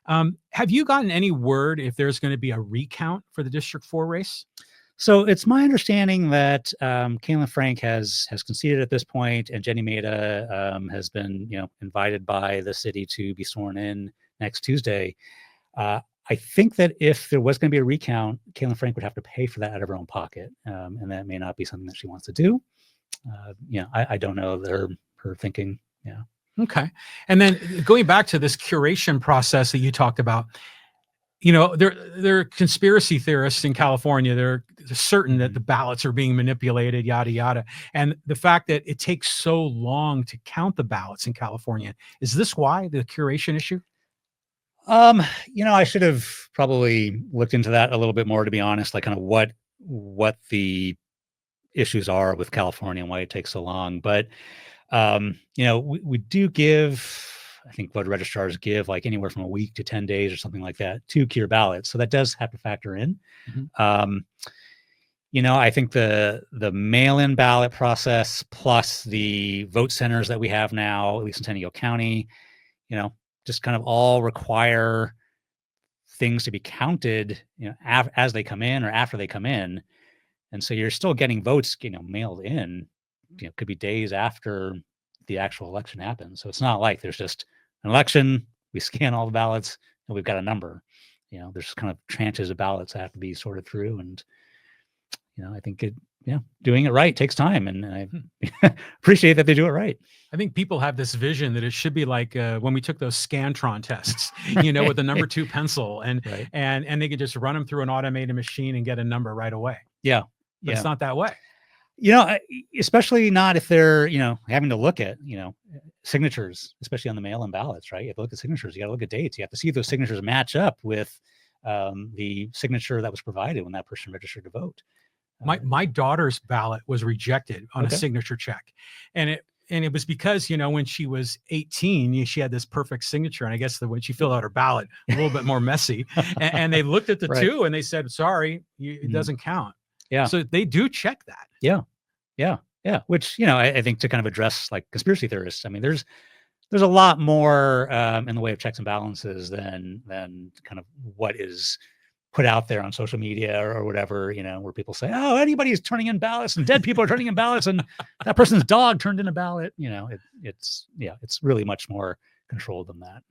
Have you gotten any word if there's going to be a recount for the District 4 race? So it's my understanding that Caylin Frank has conceded at this point, and Jenny Maeda has been, invited by the city to be sworn in next Tuesday. I think that if there was going to be a recount, Caylin Frank would have to pay for that out of her own pocket, and that may not be something that she wants to do. I don't know her thinking. Yeah. Okay. And then going back to this curation process that you talked about, there are conspiracy theorists in California. They're certain that the ballots are being manipulated, yada, yada. And the fact that it takes so long to count the ballots in California, is this why the curation issue? I should have probably looked into that a little bit more, to be honest, like kind of what the issues are with California and why it takes so long. But, we do give, I think voter registrars give like anywhere from a week to 10 days or something like that to cure ballots. So that does have to factor in. Mm-hmm. I think the mail-in ballot process plus the vote centers that we have now, at least in San County, just kind of all require things to be counted, as they come in or after they come in. And so you're still getting votes, mailed in, could be days after the actual election happens. So it's not like there's just an election, we scan all the ballots and we've got a number. There's kind of tranches of ballots that have to be sorted through. And, I think doing it right takes time. And I appreciate that they do it right. I think people have this vision that it should be like when we took those Scantron tests, with the number 2 pencil and they could just run them through an automated machine and get a number right away. Yeah. But it's not that way. Especially not if they're, having to look at, signatures, especially on the mail-in ballots, right? You have to look at signatures. You got to look at dates. You have to see if those signatures match up with the signature that was provided when that person registered to vote. My daughter's ballot was rejected on a signature check. And it was because, when she was 18, she had this perfect signature. And I guess when she filled out her ballot, a little bit more messy. And they looked at the two and they said, sorry, it doesn't count. Yeah. So they do check that. Yeah. Yeah. Yeah. Which, I think to kind of address like conspiracy theorists, I mean, there's a lot more in the way of checks and balances than kind of what is put out there on social media or whatever, where people say, oh, anybody's turning in ballots and dead people are turning in ballots and that person's dog turned in a ballot. It's really much more controlled than that.